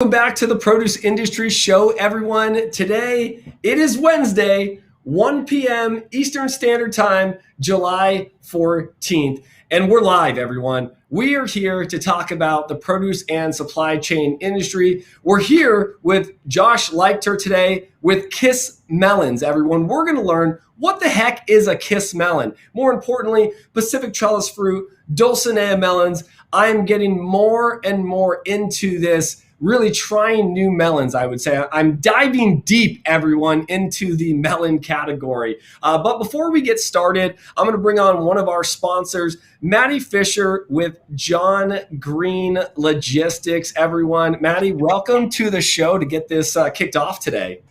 Welcome back to the Produce Industry Show, everyone. Today, it is Wednesday, 1 p.m. Eastern Standard Time, July 14th. And we're live, everyone. We are here to talk about the produce and supply chain industry. We're here with Josh Leichter today with KISS Melons, everyone. We're going to learn what the heck is a KISS melon. More importantly, Pacific trellis fruit, Dulcinea melons. I'm getting more and more into this, really trying new melons, I would say. I'm diving deep, everyone, into the melon category. But before we get started, I'm going to bring on one of our sponsors, Maddie Fisher with John Green Logistics, everyone. Maddie, welcome to the show to get this kicked off today.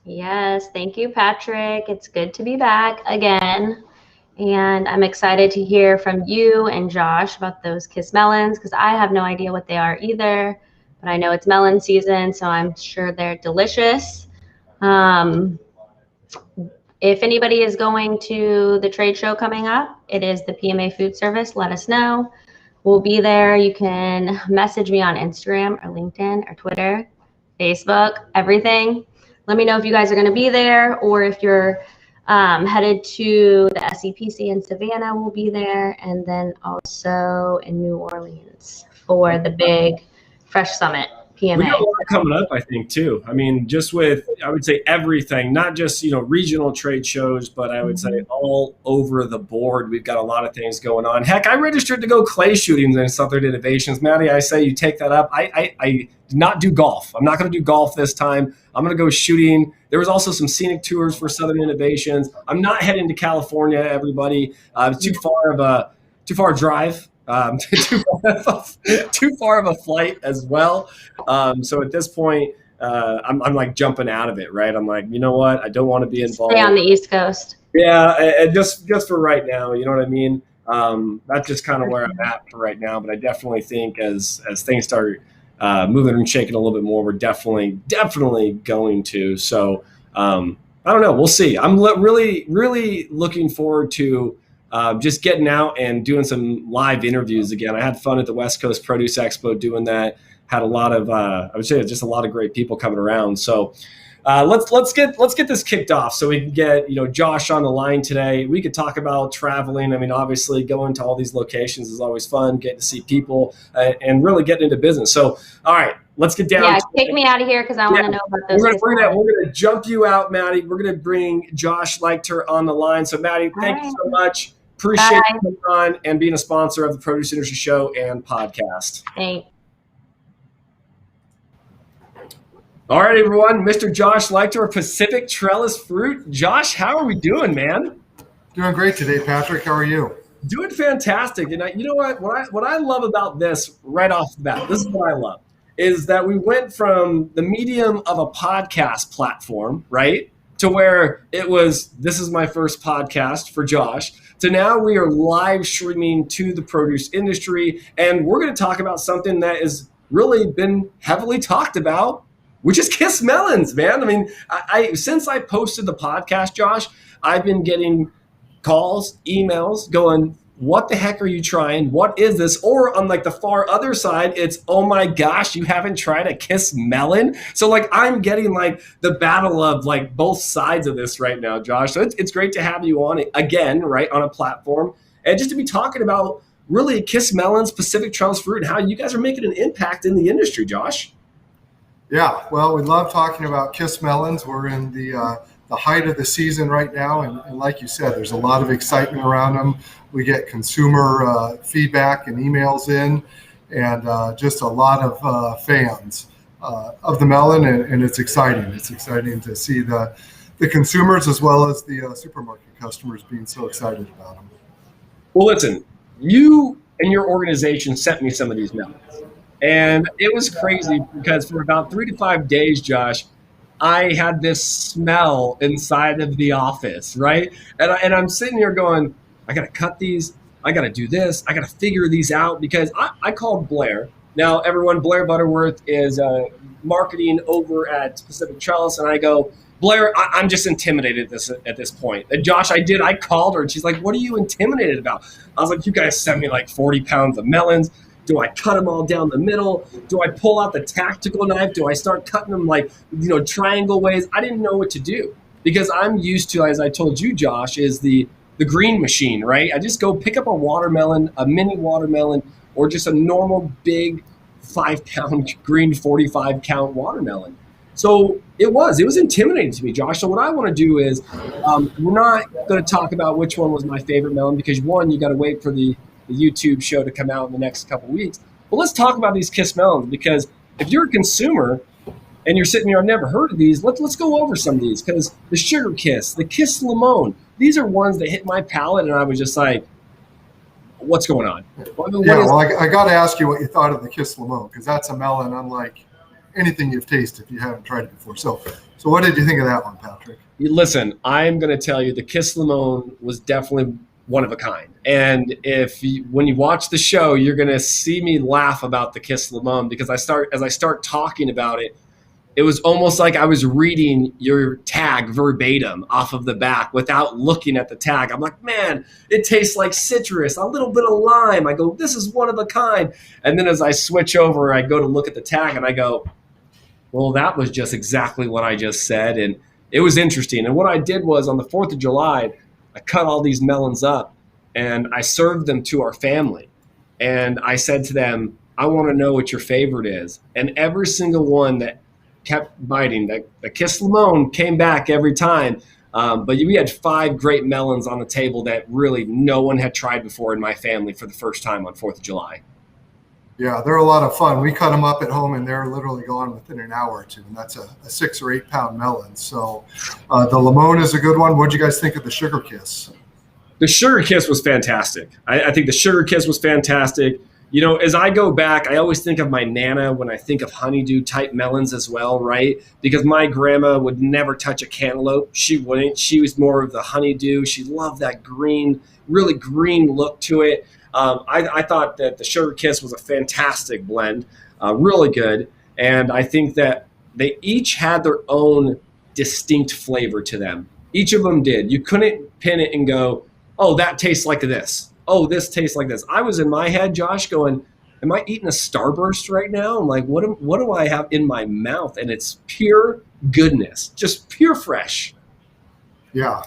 Yes, thank you, Patrick. It's good to be back again. And I'm excited to hear from you and Josh about those KISS melons, because I have no idea what they are either. But I know it's melon season, so I'm sure they're delicious. If anybody is going to the trade show coming up, it is the PMA Food Service. Let us know. We'll be there. You can message me on Instagram or LinkedIn or Twitter, Facebook, everything. Let me know if you guys are going to be there, or if you're headed to the SEPC in Savannah, we'll be there. And then also in New Orleans for the big Fresh Summit PMA. We got a lot coming up, I think, too. I mean, just with, I would say, everything, not just, regional trade shows, but I would say all over the board. We've got a lot of things going on. Heck, I registered to go clay shooting in Southern Innovations. Maddie, I say you take that up. I did not do golf. I'm not going to do golf this time. I'm going to go shooting. There was also some scenic tours for Southern Innovations. I'm not heading to California, everybody. It's too far a drive. Too far of a flight as well. So at this point, I'm like jumping out of it, right? I'm like, you know what? I don't want to be involved. Stay on the East Coast. Yeah, and just for right now, you know what I mean? That's just kind of where I'm at for right now. But I definitely think as things start moving and shaking a little bit more, we're definitely going to. So I don't know. We'll see. I'm really looking forward to just getting out and doing some live interviews again. I had fun at the West Coast Produce Expo doing that. Had a lot of, I would say, just a lot of great people coming around. So let's get this kicked off so we can get Josh on the line today. We could talk about traveling. I mean, obviously, going to all these locations is always fun. Getting to see people and really getting into business. So, all right. Let's get down. Yeah, kick me out of here because I want to know about those. We're gonna jump you out, Maddie. We're gonna bring Josh Leichter on the line. So, Maddie, thank you so much. Appreciate you coming on and being a sponsor of the Produce Industry Show and podcast. Thanks. All right, everyone. Mr. Josh Leichter of Pacific Trellis Fruit. Josh, how are we doing, man? Doing great today, Patrick. How are you? Doing fantastic. And you know what? What I love about this right off the bat, this is what I love, is that we went from the medium of a podcast platform, right, to where it was, this is my first podcast for Josh, to now we are live streaming to the produce industry. And we're going to talk about something that has really been heavily talked about, which is KISS melons, man. I mean, I since I posted the podcast, Josh, I've been getting calls, emails going, what the heck are you trying? What is this? Or on like the far other side, it's, oh my gosh, you haven't tried a KISS melon? So like I'm getting like the battle of like both sides of this right now, Josh. So it's great to have you on it again, right, on a platform. And just to be talking about really KISS melons, Pacific trellis fruit, and how you guys are making an impact in the industry, Josh. Yeah, well, we love talking about KISS melons. We're in the height of the season right now. And like you said, there's a lot of excitement around them. We get consumer feedback and emails in, and just a lot of fans of the melon, and it's exciting. It's exciting to see the consumers as well as the supermarket customers being so excited about them. Well, listen, you and your organization sent me some of these melons, and it was crazy because for about 3 to 5 days, Josh, I had this smell inside of the office, right? And I'm sitting here going, I got to cut these. I got to do this. I got to figure these out, because I called Blair. Now, everyone, Blair Butterworth is marketing over at Pacific Trellis. And I go, Blair, I'm just intimidated at this point. And Josh, I called her and she's like, what are you intimidated about? I was like, you guys sent me like 40 pounds of melons. Do I cut them all down the middle? Do I pull out the tactical knife? Do I start cutting them like, triangle ways? I didn't know what to do because I'm used to, as I told you, Josh, is the green machine, right? I just go pick up a watermelon, a mini watermelon, or just a normal big 5-pound green 45 count watermelon. So it was intimidating to me, Josh. So what I want to do is, we're not going to talk about which one was my favorite melon because one, you got to wait for the YouTube show to come out in the next couple of weeks. But let's talk about these KISS melons because if you're a consumer and you're sitting here, I've never heard of these. Let's go over some of these because the Sugar Kiss, the KISS Lemon, these are ones that hit my palate, and I was just like, "What's going on?" I got to ask you what you thought of the KISS Lemon because that's a melon unlike anything you've tasted if you haven't tried it before. So what did you think of that one, Patrick? Listen, I'm going to tell you the KISS Lemon was definitely one of a kind. And when you watch the show, you're going to see me laugh about the KISS Lemon because as I start talking about it, it was almost like I was reading your tag verbatim off of the back without looking at the tag. I'm like, man, it tastes like citrus, a little bit of lime. I go, this is one of a kind. And then as I switch over, I go to look at the tag and I go, well, that was just exactly what I just said. And it was interesting. And what I did was on the 4th of July, I cut all these melons up and I served them to our family. And I said to them, I want to know what your favorite is. And every single one that kept biting, the KISS Lemon came back every time. But we had 5 great melons on the table that really no one had tried before in my family for the first time on 4th of July. Yeah, they're a lot of fun. We cut them up at home and they're literally gone within an hour or two. And that's a 6 or 8 pound melon. So the Lemon is a good one. What did you guys think of the Sugar Kiss? The Sugar Kiss was fantastic. I think the Sugar Kiss was fantastic. As I go back, I always think of my Nana when I think of honeydew type melons as well, right? Because my grandma would never touch a cantaloupe. She wouldn't. She was more of the honeydew. She loved that green, really green look to it. I thought that the Sugar Kiss was a fantastic blend, really good. And I think that they each had their own distinct flavor to them. Each of them did. You couldn't pin it and go, oh, that tastes like this. Oh, this tastes like this. I was in my head, Josh, going, am I eating a Starburst right now? I'm like, what do I have in my mouth? And it's pure goodness, just pure fresh. Yeah,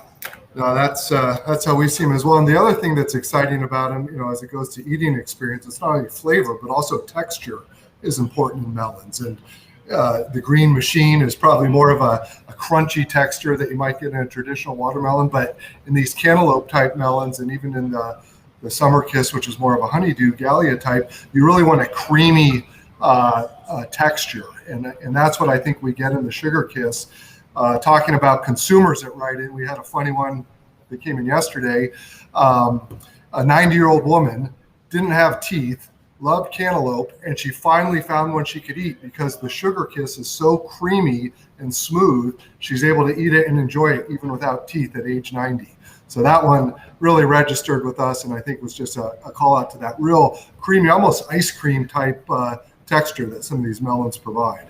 no, that's how we see them as well. And the other thing that's exciting about them, as it goes to eating experience, it's not only flavor, but also texture is important in melons. And the green machine is probably more of a crunchy texture that you might get in a traditional watermelon. But in these cantaloupe type melons, and even in the Summer Kiss, which is more of a honeydew Gallia type, you really want a creamy texture. And that's what I think we get in the Sugar Kiss. Talking about consumers that write in, we had a funny one that came in yesterday. A 90-year-old woman didn't have teeth, loved cantaloupe, and she finally found one she could eat because the Sugar Kiss is so creamy and smooth, she's able to eat it and enjoy it even without teeth at age 90. So that one really registered with us, and I think was just a call out to that real creamy, almost ice cream type texture that some of these melons provide.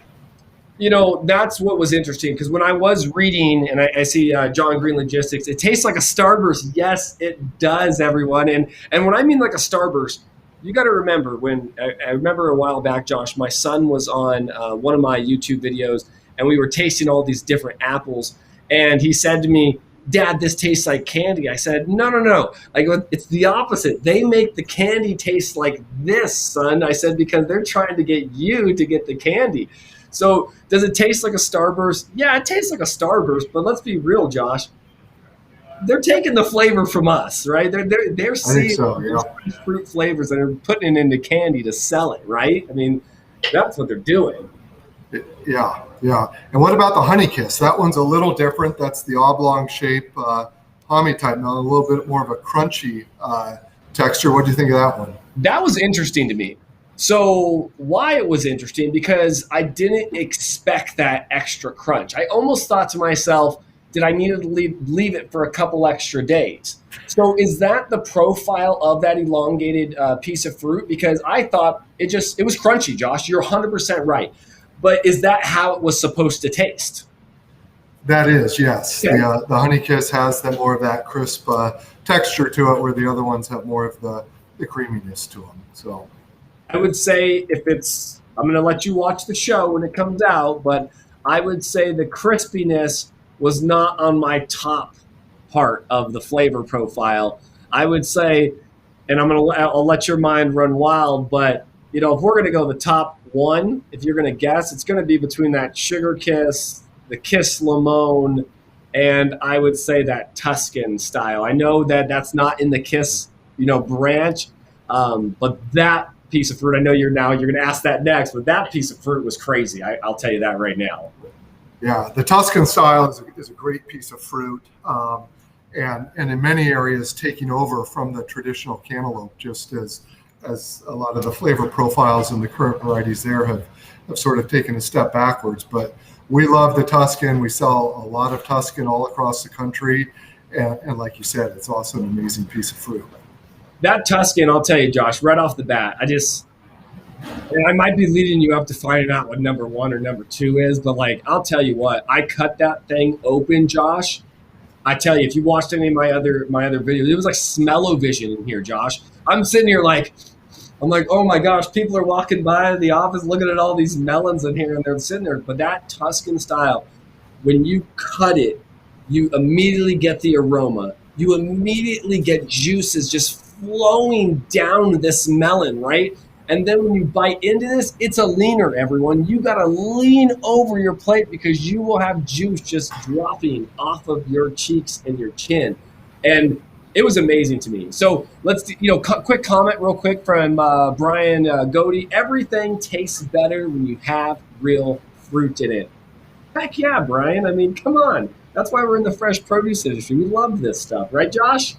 That's what was interesting because when I was reading and I see John Green Logistics, it tastes like a Starburst. Yes, it does, everyone. And when I mean like a Starburst, you got to remember I remember a while back, Josh, my son was on one of my YouTube videos and we were tasting all these different apples. And he said to me, Dad, this tastes like candy. I said, no. It's the opposite. They make the candy taste like this, son. I said, because they're trying to get you to get the candy. So does it taste like a Starburst? Yeah, it tastes like a Starburst, but let's be real, Josh. They're taking the flavor from us, right? They're seeing fruit flavors and they're putting it into candy to sell it, right? I mean, that's what they're doing. Yeah. And what about the Honey Kiss? That one's a little different. That's the oblong shape hominy type melon, a little bit more of a crunchy texture. What do you think of that one? That was interesting to me. So why it was interesting, because I didn't expect that extra crunch. I almost thought to myself, did I need to leave it for a couple extra days? So is that the profile of that elongated piece of fruit? Because I thought it was crunchy, Josh. You're 100% right. But is that how it was supposed to taste? That is, yes. Okay. The Honey Kiss has more of that crisp texture to it, where the other ones have more of the creaminess to them. So, I would say I'm going to let you watch the show when it comes out, but I would say the crispiness was not on my top part of the flavor profile. I would say, and I'll let your mind run wild, but if we're going to go the top one, if you're going to guess, it's going to be between that Sugar Kiss, the Kiss Lemon, and I would say that Tuscan style. I know that that's not in the Kiss, branch, but that piece of fruit, I know you're going to ask that next, but that piece of fruit was crazy. I'll tell you that right now. Yeah, the Tuscan style is a great piece of fruit, and in many areas taking over from the traditional cantaloupe, just as a lot of the flavor profiles in the current varieties there have sort of taken a step backwards. But we love the Tuscan. We sell a lot of Tuscan all across the country, and like you said, it's also an amazing piece of fruit. That Tuscan, I'll tell you, Josh, right off the bat, I might be leading you up to finding out what number 1 or number 2 is, but I'll tell you what, I cut that thing open, Josh. I tell you, if you watched any of my other videos, it was like smell-o-vision in here, Josh. I'm sitting here I'm like, oh my gosh, people are walking by the office looking at all these melons in here, and they're sitting there. But that Tuscan style, when you cut it, you immediately get the aroma. You immediately get juices just flowing down this melon, right? And then when you bite into this, it's a leaner, everyone. You got to lean over your plate because you will have juice just dropping off of your cheeks and your chin. And it was amazing to me. So let's, quick comment real quick from Brian Godey. Everything tastes better when you have real fruit in it. Heck yeah, Brian. I mean, come on. That's why we're in the fresh produce industry. We love this stuff, right, Josh?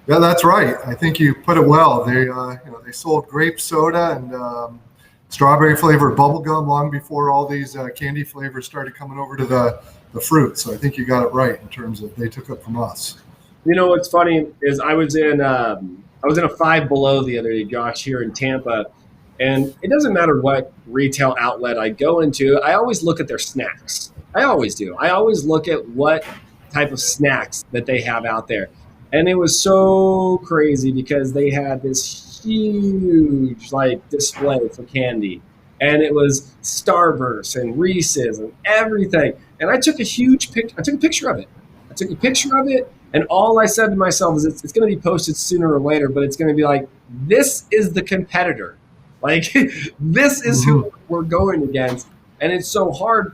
Yeah, that's right. I think you put it well. They sold grape soda and strawberry flavored bubble gum long before all these candy flavors started coming over to the fruit. So I think you got it right in terms of they took it from us. What's funny is I was in a Five Below the other day, Josh, here in Tampa, and it doesn't matter what retail outlet I go into, I always look at their snacks. I always do. I always look at what type of snacks that they have out there. And it was so crazy because they had this huge display for candy. And it was Starburst and Reese's and everything. And I took a picture of it. And all I said to myself is it's going to be posted sooner or later, but it's going to be this is the competitor. This is who we're going against. And it's so hard,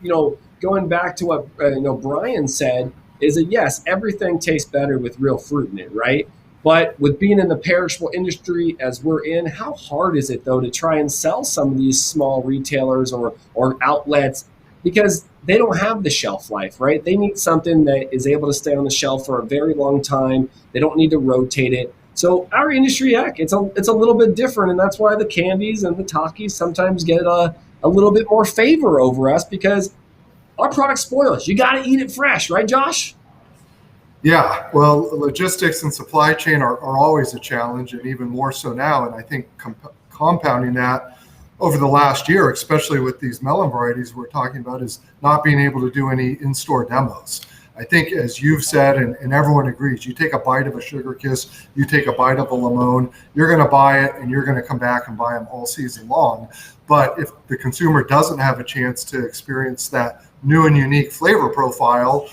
going back to what Brian said, is that yes, everything tastes better with real fruit in it, right? But with being in the perishable industry as we're in, how hard is it though to try and sell some of these small retailers or outlets, because they don't have the shelf life, right? They need something that is able to stay on the shelf for a very long time. They don't need to rotate it. So our industry, heck, it's a little bit different, and that's why the candies and the Takis sometimes get a little bit more favor over us, because our product spoils. You got to eat it fresh, right, Josh? Yeah, well, logistics and supply chain are always a challenge, and even more so now. And I think compounding that over the last year, especially with these melon varieties we're talking about, is not being able to do any in-store demos. I think, as you've said, and everyone agrees, you take a bite of a Sugar Kiss, you take a bite of a Lemon, you're going to buy it, and you're going to come back and buy them all season long. But if the consumer doesn't have a chance to experience that new and unique flavor profile,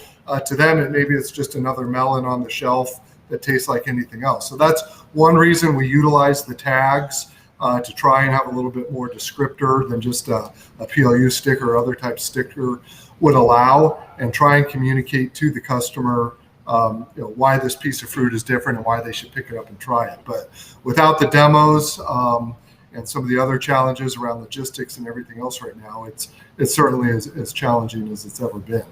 to them, maybe it's just another melon on the shelf that tastes like anything else. So that's one reason we utilize the tags to try and have a little bit more descriptor than just a PLU sticker or other type sticker would allow, and try and communicate to the customer why this piece of fruit is different and why they should pick it up and try it. But without the demos and some of the other challenges around logistics and everything else right now, it's certainly as challenging as it's ever been.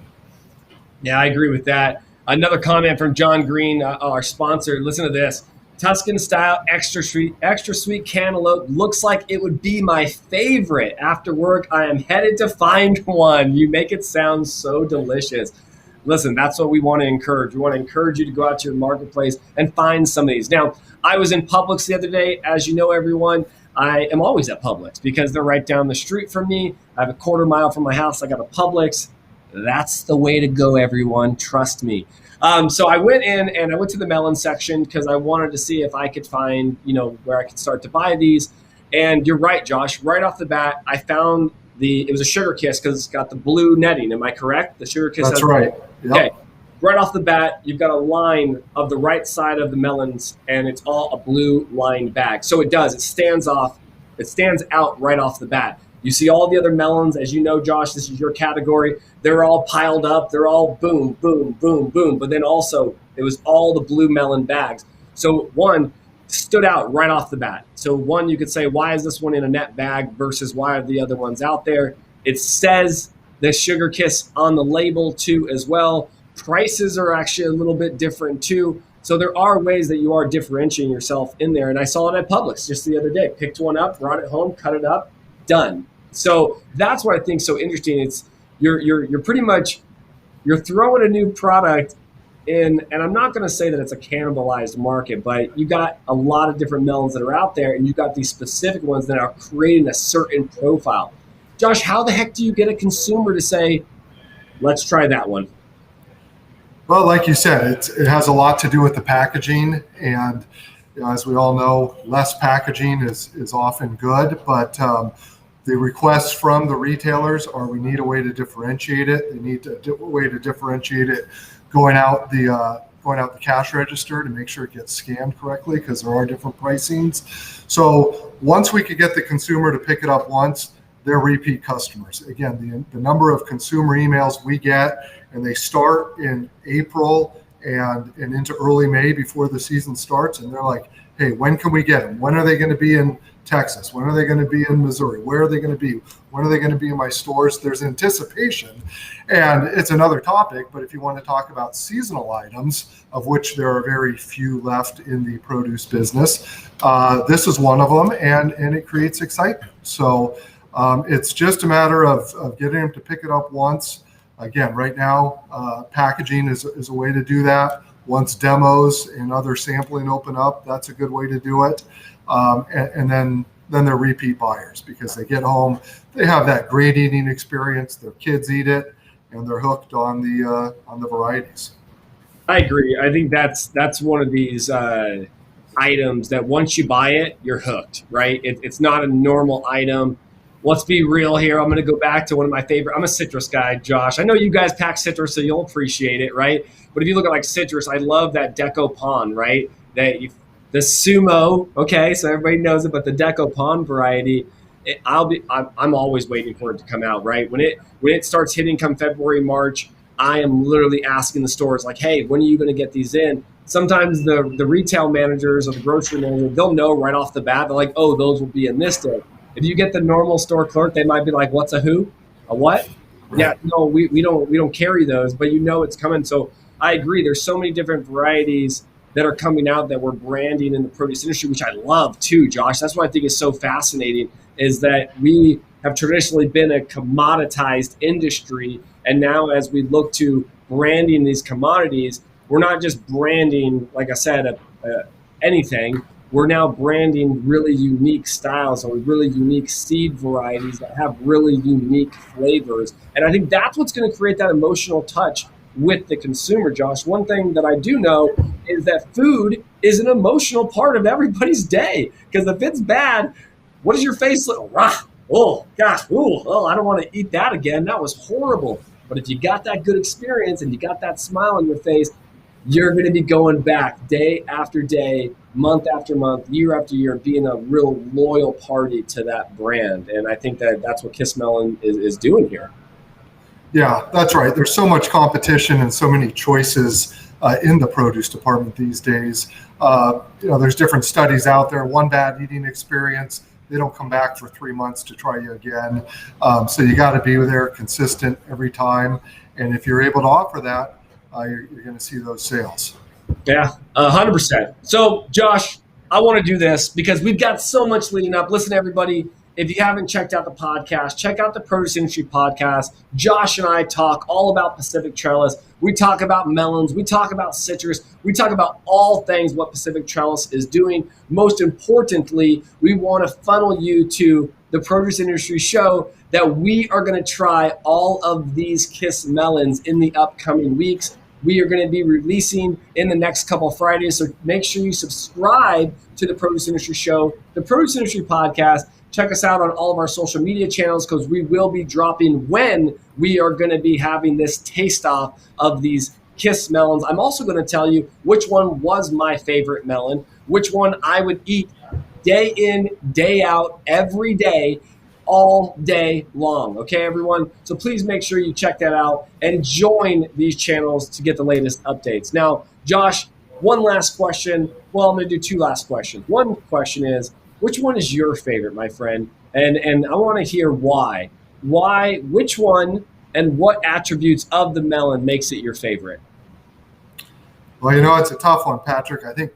Yeah, I agree with that. Another comment from John Green, our sponsor. Listen to this. Tuscan style extra sweet cantaloupe looks like it would be my favorite. After work, I am headed to find one. You make it sound so delicious. Listen, that's what we want to encourage. We want to encourage you to go out to your marketplace and find some of these. Now, I was in Publix the other day. As you know, everyone, I am always at Publix because they're right down the street from me. I have a quarter mile from my house. I got a Publix. That's the way to go, everyone. Trust me. So I went in and I went to the melon section because I wanted to see if I could find, where I could start to buy these. And you're right, Josh. Right off the bat, I found it was a Sugar Kiss because it's got the blue netting. Am I correct? The Sugar Kiss. That's right. Yep. Okay. Right off the bat, you've got a line of the right side of the melons, and it's all a blue lined bag. So it stands out right off the bat. You see all the other melons, as you know, Josh, this is your category. They're all piled up. They're all boom, boom, boom, boom. But then also, it was all the blue melon bags. So one stood out right off the bat. So one, you could say, why is this one in a net bag versus why are the other ones out there? It says the Sugar Kiss on the label too as well. Prices are actually a little bit different too. So there are ways that you are differentiating yourself in there. And I saw it at Publix just the other day. Picked one up, brought it home, cut it up, done. So that's what I think is so interesting. It's you're pretty much you're throwing a new product in, and I'm not going to say that it's a cannibalized market, but you got a lot of different melons that are out there, and you got these specific ones that are creating a certain profile. Josh, how the heck do you get a consumer to say, let's try that one? Well, like you said, it has a lot to do with the packaging, and as we all know, less packaging is often good. But the requests from the retailers are we need a way to differentiate it. They need a way to differentiate it going out the cash register to make sure it gets scanned correctly because there are different pricings. So once we could get the consumer to pick it up once, they're repeat customers. Again, the number of consumer emails we get, and they start in April and into early May before the season starts, and they're like, hey, when can we get them? When are they going to be in Texas? When are they going to be in Missouri? Where are they going to be? When are they going to be in my stores? There's anticipation. And it's another topic, but if you want to talk about seasonal items, of which there are very few left in the produce business, this is one of them, and it creates excitement. So it's just a matter of getting them to pick it up once. Again, right now, packaging is a way to do that. Once demos and other sampling open up, that's a good way to do it. And then they're repeat buyers because they get home, they have that great eating experience. Their kids eat it, and they're hooked on the varieties. I agree. I think that's one of these items that once you buy it, you're hooked, right? It's not a normal item. Let's be real here. I'm going to go back to one of my favorite. I'm a citrus guy, Josh. I know you guys pack citrus, so you'll appreciate it, right? But if you look at like citrus, I love that Deco Pon, right? The Sumo, okay, so everybody knows it, but the Deco Pon variety, I'm always waiting for it to come out, right? When it starts hitting come February, March, I am literally asking the stores like, hey, when are you going to get these in? Sometimes the retail managers or the grocery manager, they'll know right off the bat. They're like, oh, those will be in this day. If you get the normal store clerk, they might be like, what's a who? A what? Right. Yeah, no, we don't carry those, but you know it's coming. So I agree. There's so many different varieties that are coming out that we're branding in the produce industry, which I love too, Josh. That's what I think is so fascinating, is that we have traditionally been a commoditized industry. And now as we look to branding these commodities, we're not just branding, like I said, anything. We're now branding really unique styles or really unique seed varieties that have really unique flavors. And I think that's what's going to create that emotional touch with the consumer, Josh. One thing that I do know is that food is an emotional part of everybody's day. Because if it's bad, what does your face look? Oh, gosh, I don't want to eat that again. That was horrible. But if you got that good experience and you got that smile on your face, you're going to be going back day after day, month after month, year after year, being a real loyal party to that brand. And I think that's what KISS Melon is doing here. Yeah, that's right. There's so much competition and so many choices in the produce department these days. There's different studies out there. One bad eating experience, they don't come back for 3 months to try you again. So you got to be there consistent every time. And if you're able to offer that, you're going to see those sales. Yeah, 100%. So, Josh, I want to do this because we've got so much leading up. Listen, everybody, if you haven't checked out the podcast, check out the Produce Industry Podcast. Josh and I talk all about Pacific Trellis. We talk about melons. We talk about citrus. We talk about all things what Pacific Trellis is doing. Most importantly, we want to funnel you to the Produce Industry Show that we are going to try all of these KISS melons in the upcoming weeks. we are going to be releasing in the next couple of Fridays. So make sure you subscribe to the Produce Industry Show, the Produce Industry Podcast. Check us out on all of our social media channels because we will be dropping when we are going to be having this taste off of these KISS melons. I'm also going to tell you which one was my favorite melon, which one I would eat day in, day out, every day, all day long. Okay, everyone? So please make sure you check that out and join these channels to get the latest updates. Now, Josh, one last question. Well, I'm going to do two last questions. One question is, which one is your favorite, my friend? And I want to hear why. Why, which one, and what attributes of the melon makes it your favorite? Well, it's a tough one, Patrick. I think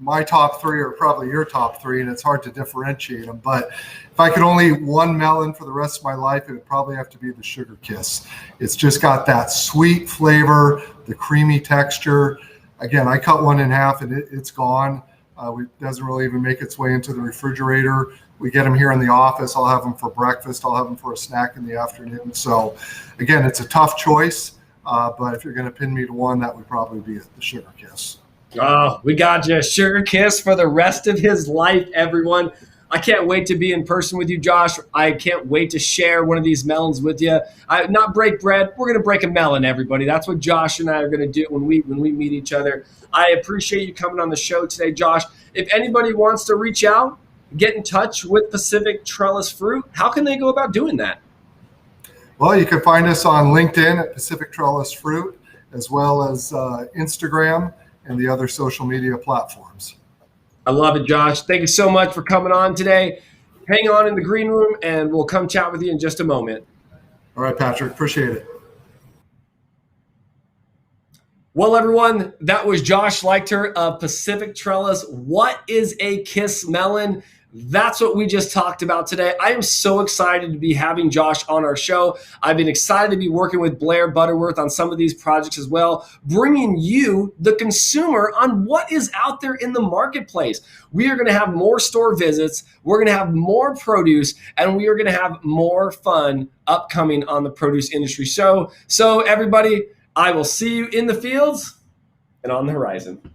my top three are probably your top three, and it's hard to differentiate them. But if I could only eat one melon for the rest of my life, it would probably have to be the Sugar Kiss. It's just got that sweet flavor, the creamy texture. Again, I cut one in half, and it's gone. It doesn't really even make its way into the refrigerator. We get them here in the office. I'll have them for breakfast. I'll have them for a snack in the afternoon. So, again, it's a tough choice. But if you're going to pin me to one, that would probably be the Sugar Kiss. Oh, we got you. Sugar Kiss for the rest of his life, everyone. I can't wait to be in person with you, Josh. I can't wait to share one of these melons with you. Not break bread. We're going to break a melon, everybody. That's what Josh and I are going to do when we meet each other. I appreciate you coming on the show today, Josh. If anybody wants to reach out, get in touch with Pacific Trellis Fruit, how can they go about doing that? Well, you can find us on LinkedIn at Pacific Trellis Fruit, as well as Instagram and the other social media platforms. I love it, Josh. Thank you so much for coming on today. Hang on in the green room, and we'll come chat with you in just a moment. All right, Patrick. Appreciate it. Well, everyone, that was Josh Leichter of Pacific Trellis. What is a KISS melon? That's what we just talked about today. I am so excited to be having Josh on our show. I've been excited to be working with Blair Butterworth on some of these projects as well, bringing you, the consumer, on what is out there in the marketplace. We are going to have more store visits, we're going to have more produce, and we are going to have more fun upcoming on the Produce Industry Show. So everybody, I will see you in the fields and on the horizon.